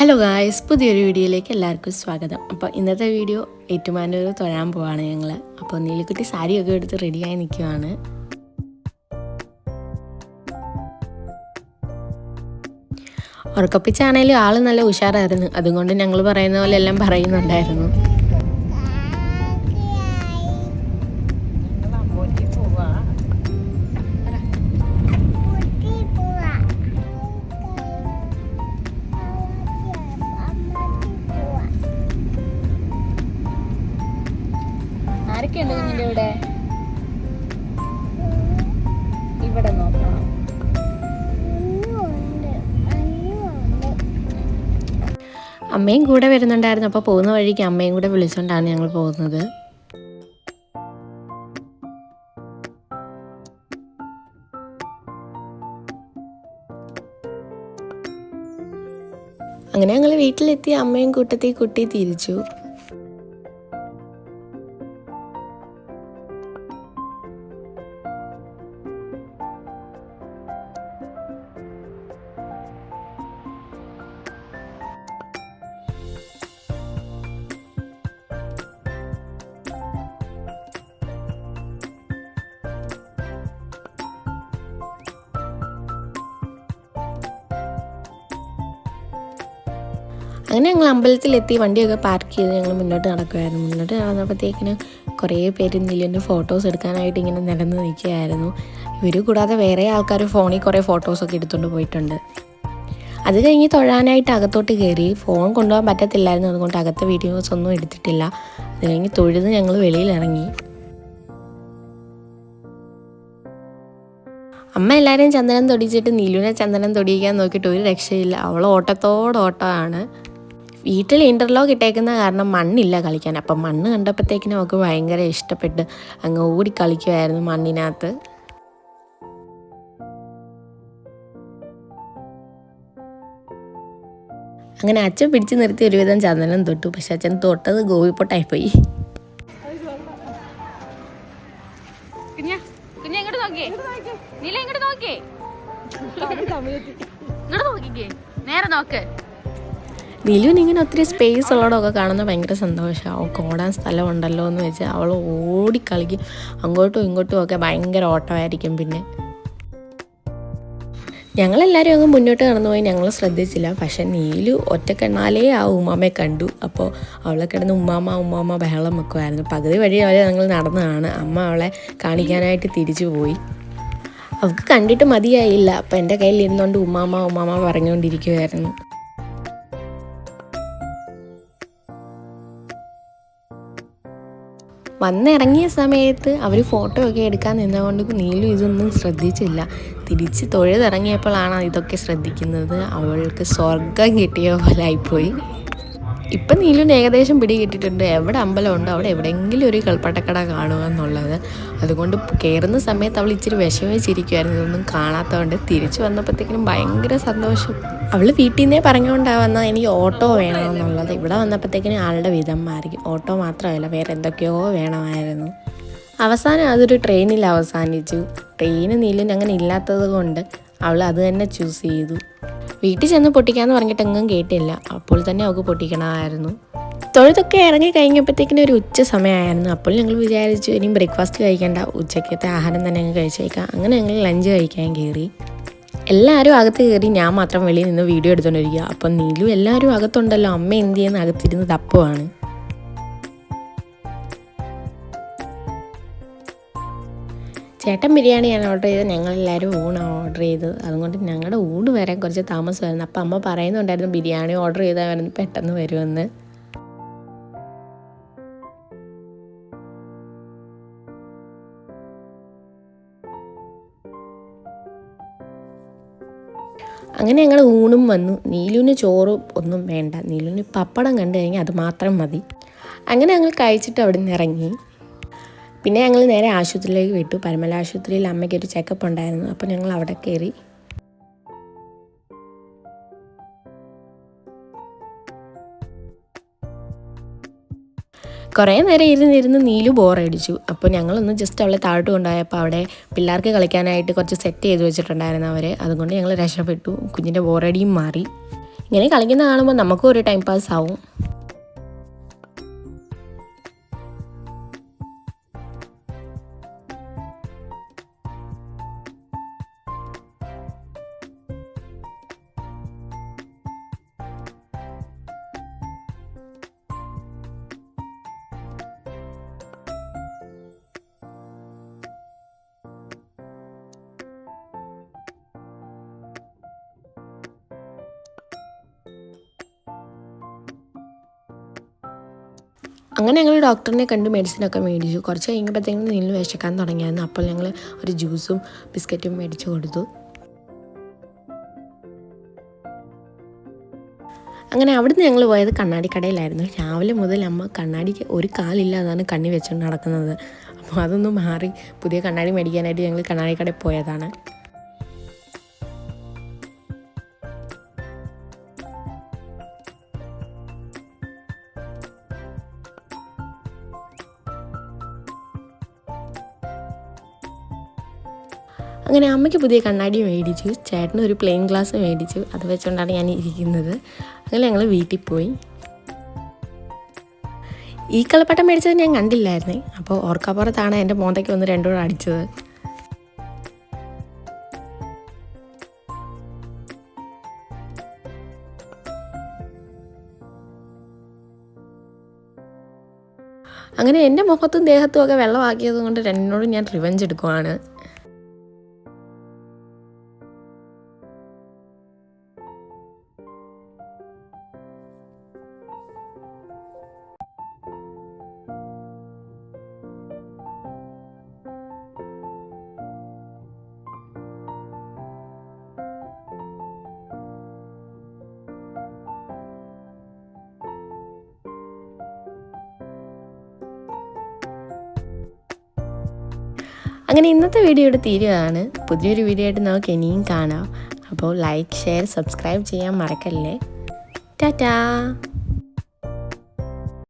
Hello guys, പുതിയൊരു വീഡിയോയിലേക്ക് എല്ലാവർക്കും സ്വാഗതം. അപ്പോൾ ഇന്നത്തെ വീഡിയോ ഏറ്റുമാനൂർ തൊഴാൻ പോവാണ് ഞങ്ങൾ. അപ്പോൾ നീലിക്കുട്ടി സാരിയൊക്കെ എടുത്ത് റെഡിയായി നിൽക്കുവാണ്. ഉറക്കപ്പിച്ചാണേലും ആൾ നല്ല ഉഷാറായിരുന്നു. അതുകൊണ്ട് ഞങ്ങൾ പറയുന്ന പോലെ എല്ലാം പറയുന്നുണ്ടായിരുന്നു. ആരൊക്കെയുണ്ട് കുഞ്ഞിൻ്റെ ഇവിടെ? ഇവിടെ നോക്കണം. അമ്മയും കൂടെ വരുന്നുണ്ടായിരുന്നു. അപ്പോൾ പോകുന്ന വഴിക്ക് അമ്മയും കൂടെ വിളിച്ചുകൊണ്ടാണ് ഞങ്ങൾ പോകുന്നത്. അങ്ങനെ ഞങ്ങൾ വീട്ടിലെത്തി അമ്മയും കൂട്ടത്തിൽ കുട്ടി തിരിച്ചു. അങ്ങനെ ഞങ്ങൾ അമ്പലത്തിലെത്തി വണ്ടിയൊക്കെ പാർക്ക് ചെയ്ത് ഞങ്ങൾ മുന്നോട്ട് നടക്കുമായിരുന്നു. മുന്നോട്ട് നടന്നപ്പോഴത്തേക്കിന് കുറേ പേര് നീലുവിൻ്റെ ഫോട്ടോസ് എടുക്കാനായിട്ട് ഇങ്ങനെ നിരന്ന് നിൽക്കുകയായിരുന്നു. ഇവർ കൂടാതെ വേറെ ആൾക്കാർ ഫോണിൽ കുറേ ഫോട്ടോസൊക്കെ എടുത്തുകൊണ്ട് പോയിട്ടുണ്ട്. അത് കഴിഞ്ഞ് തൊഴാനായിട്ട് അകത്തോട്ട് കയറി. ഫോൺ കൊണ്ടുപോകാൻ പറ്റത്തില്ലായിരുന്നു, അതുകൊണ്ട് അകത്തെ വീഡിയോസ് ഒന്നും എടുത്തിട്ടില്ല. അത് കഴിഞ്ഞ് തൊഴുത് ഞങ്ങൾ വെളിയിലിറങ്ങി. അമ്മ എല്ലാവരെയും ചന്ദനം തൊടിച്ചിട്ട് നീലുവിനെ ചന്ദനം തൊടിയിക്കാൻ നോക്കിയിട്ട് ഒരു രക്ഷയില്ല. അവൾ ഓട്ടത്തോടോട്ടമാണ്. വീട്ടിൽ ഇൻ്റർലോക്ക് ഇട്ടേക്കുന്ന കാരണം മണ്ണില്ല കളിക്കാൻ. അപ്പം മണ്ണ് കണ്ടപ്പോഴത്തേക്കിനും അവൾക്ക് ഭയങ്കര ഇഷ്ടപ്പെട്ട് അങ്ങ് ഓടി കളിക്കുമായിരുന്നു മണ്ണിനകത്ത്. അങ്ങനെ അച്ഛൻ പിടിച്ച് നിർത്തി ഒരുവിധം ചന്ദനം തൊട്ടു. പക്ഷെ അച്ഛൻ തൊട്ടത് ഗോപിപ്പൊട്ടായിപ്പോയി. നീലുവിന് ഇങ്ങനെ ഒത്തിരി സ്പേസ് ഉള്ളതൊക്കെ കാണുന്ന ഭയങ്കര സന്തോഷമാണ്. അവൾക്ക് ഓടാൻ സ്ഥലമുണ്ടല്ലോ എന്ന് വെച്ച് അവൾ ഓടിക്കളിക്കും. അങ്ങോട്ടും ഇങ്ങോട്ടും ഒക്കെ ഭയങ്കര ഓട്ടമായിരിക്കും. പിന്നെ ഞങ്ങളെല്ലാവരും അങ്ങ് മുന്നോട്ട് കടന്നുപോയി. ഞങ്ങൾ ശ്രദ്ധിച്ചില്ല. പക്ഷെ നീലു ഒറ്റക്കെണ്ണാലേ ആ ഉമ്മാമ്മയെ കണ്ടു. അപ്പോൾ അവളെ കിടന്ന് ഉമ്മാമ്മ ബഹളം വെക്കുമായിരുന്നു. പകുതി വഴി അവരെ ഞങ്ങൾ നടന്നതാണ്. അമ്മ അവളെ കാണിക്കാനായിട്ട് തിരിച്ചു പോയി. അവൾക്ക് കണ്ടിട്ട് മതിയായില്ല. അപ്പം എൻ്റെ കയ്യിൽ ഇരുന്നുകൊണ്ട് ഉമ്മാമ്മ പറഞ്ഞുകൊണ്ടിരിക്കുമായിരുന്നു. വന്നിറങ്ങിയ സമയത്ത് അവർ ഫോട്ടോ ഒക്കെ എടുക്കാൻ നിന്നതുകൊണ്ട് നീലു ഇതൊന്നും ശ്രദ്ധിച്ചില്ല. തിരിച്ച് തൊഴുതിറങ്ങിയപ്പോഴാണ് ഇതൊക്കെ ശ്രദ്ധിക്കുന്നത്. അവൾക്ക് സ്വർഗം കിട്ടിയ പോലെ ആയിപ്പോയി. ഇപ്പം നീലുവിന് ഏകദേശം പിടി കിട്ടിയിട്ടുണ്ട്. എവിടെ അമ്പലമുണ്ടോ അവിടെ എവിടെയെങ്കിലും ഒരു കളിപ്പാട്ടക്കട കാണുക എന്നുള്ളത്. അതുകൊണ്ട് കയറുന്ന സമയത്ത് അവൾ ഇച്ചിരി വിഷമിച്ചിരിക്കുമായിരുന്നു. ഇതൊന്നും കാണാത്തതുകൊണ്ട്. തിരിച്ചു വന്നപ്പോഴത്തേക്കിനും ഭയങ്കര സന്തോഷം. അവൾ വീട്ടിൽ നിന്നേ പറഞ്ഞുകൊണ്ടാണ് എനിക്ക് ഓട്ടോ വേണമെന്നുള്ളത്. ഇവിടെ വന്നപ്പോഴത്തേക്കിനും ആളുടെ വിധം മാറി. ഓട്ടോ മാത്രമല്ല വേറെ എന്തൊക്കെയോ വേണമായിരുന്നു. അവസാനം അതൊരു ട്രെയിനിൽ അവസാനിച്ചു. ട്രെയിന് നീലിന് അങ്ങനെ ഇല്ലാത്തത് കൊണ്ട് അവൾ അത് തന്നെ ചൂസ് ചെയ്തു. വീട്ടിൽ ചെന്ന് പൊട്ടിക്കാമെന്ന് പറഞ്ഞിട്ട് എങ്ങും കേട്ടില്ല. അപ്പോൾ തന്നെ അവൾക്ക് പൊട്ടിക്കണമായിരുന്നു. തൊഴുതൊക്കെ ഇറങ്ങി കഴിഞ്ഞപ്പോഴത്തേക്കിനും ഒരു ഉച്ച സമയമായിരുന്നു. അപ്പോൾ ഞങ്ങൾ വിചാരിച്ചു ഇനിയും ബ്രേക്ക്ഫാസ്റ്റ് കഴിക്കേണ്ട, ഉച്ചക്കത്തെ ആഹാരം തന്നെ അങ്ങ് കഴിച്ചേക്കാം. അങ്ങനെ ഞങ്ങൾ ലഞ്ച് കഴിക്കാൻ കയറി. എല്ലാവരും അകത്ത് കയറി, ഞാൻ മാത്രം വെളിയിൽ നിന്ന് വീഡിയോ എടുത്തുകൊണ്ടിരിക്കുക. അപ്പം നീലു എല്ലാവരും അകത്തുണ്ടല്ലോ, അമ്മ എന്ത് ചെയ്യുന്ന അകത്തിരുന്ന് തപ്പുവാണ്. ചേട്ടൻ ബിരിയാണിയാണ് ഓർഡർ ചെയ്തത്. ഞങ്ങളെല്ലാവരും ഊണാണ് ഓർഡർ ചെയ്തത്. അതുകൊണ്ട് ഞങ്ങളുടെ ഊണ് വരാൻ കുറച്ച് താമസമായിരുന്നു. അപ്പം അമ്മ പറയുന്നുണ്ടായിരുന്നു ബിരിയാണി ഓർഡർ ചെയ്താൽ പെട്ടെന്ന് വരുമെന്ന്. അങ്ങനെ ഞങ്ങൾ ഊണും വന്നു. നീലുവിന് ചോറും ഒന്നും വേണ്ട. നീലുവിന് പപ്പടം കണ്ടു കഴിഞ്ഞാൽ അത് മാത്രം മതി. അങ്ങനെ ഞങ്ങൾ കഴിച്ചിട്ട് അവിടെ നിന്ന് ഇറങ്ങി. പിന്നെ ഞങ്ങൾ നേരെ ആശുപത്രിയിലേക്ക് വിട്ടു. പരമല ആശുപത്രിയിൽ അമ്മയ്ക്കൊരു ചെക്കപ്പ് ഉണ്ടായിരുന്നു. അപ്പോൾ ഞങ്ങൾ അവിടെ കയറി. കുറേ നേരം ഇരുന്നിരുന്ന് നീലു ബോറടിച്ചു. അപ്പോൾ ഞങ്ങളൊന്ന് ജസ്റ്റ് അവളെ താഴോട്ട് കൊണ്ടുപോയപ്പോൾ അവിടെ പിള്ളേർക്ക് കളിക്കാനായിട്ട് കുറച്ച് സെറ്റ് ചെയ്ത് വെച്ചിട്ടുണ്ടായിരുന്നു അവർ. അതുകൊണ്ട് ഞങ്ങൾ രക്ഷപ്പെട്ടു. കുഞ്ഞിൻ്റെ ബോറടിയും മാറി. ഇങ്ങനെ കളിക്കുന്ന കാണുമ്പോൾ നമുക്കും ഒരു ടൈം പാസ് ആവും. അങ്ങനെ ഞങ്ങൾ ഡോക്ടറിനെ കണ്ട് മെഡിസിനൊക്കെ മേടിച്ചു. കുറച്ച് കഴിഞ്ഞപ്പോഴത്തേക്കും നീലിന് വിശക്കാൻ തുടങ്ങിയായിരുന്നു. അപ്പോൾ ഞങ്ങൾ ഒരു ജ്യൂസും ബിസ്ക്കറ്റും മേടിച്ചു കൊടുത്തു. അങ്ങനെ അവിടുന്ന് ഞങ്ങൾ പോയത് കണ്ണാടിക്കടയിലായിരുന്നു. രാവിലെ മുതൽ അമ്മ കണ്ണാടിക്ക് ഒരു കാലില്ലാതാണ് കണ്ണി വെച്ചുകൊണ്ട് നടക്കുന്നത്. അപ്പോൾ അതൊന്നും മാറി പുതിയ കണ്ണാടി മേടിക്കാനായിട്ട് ഞങ്ങൾ കണ്ണാടിക്കടയിൽ പോയതാണ്. അങ്ങനെ അമ്മയ്ക്ക് പുതിയ കണ്ണാടി മേടിച്ചു, ചേട്ടന് ഒരു പ്ലെയിൻ ഗ്ലാസ് മേടിച്ചു. അത് വെച്ചുകൊണ്ടാണ് ഞാൻ ഇരിക്കുന്നത്. അങ്ങനെ ഞങ്ങൾ വീട്ടിൽ പോയി. ഈ കളിപ്പാട്ടം മേടിച്ചത് ഞാൻ കണ്ടില്ലായിരുന്നേ. അപ്പോൾ ഓർക്കാപ്പുറത്താണ് എൻ്റെ മോന്തയ്ക്ക് ഒന്ന് രണ്ടുകൂടെ അടിച്ചത്. അങ്ങനെ എൻ്റെ മുഖത്തും ദേഹത്തും ഒക്കെ വെള്ളമാക്കിയത് കൊണ്ട് രണ്ടിനോടും ഞാൻ റിവെഞ്ച് എടുക്കുവാണ്. അങ്ങനെ ഇന്നത്തെ വീഡിയോ ഇവിടെ തീരുകയാണ്. പുതിയൊരു വീഡിയോ ആയിട്ട് നമുക്ക് ഇനിയും കാണാം. അപ്പോൾ ലൈക്ക്, ഷെയർ, സബ്സ്ക്രൈബ് ചെയ്യാൻ മറക്കല്ലേ. ടാറ്റാ.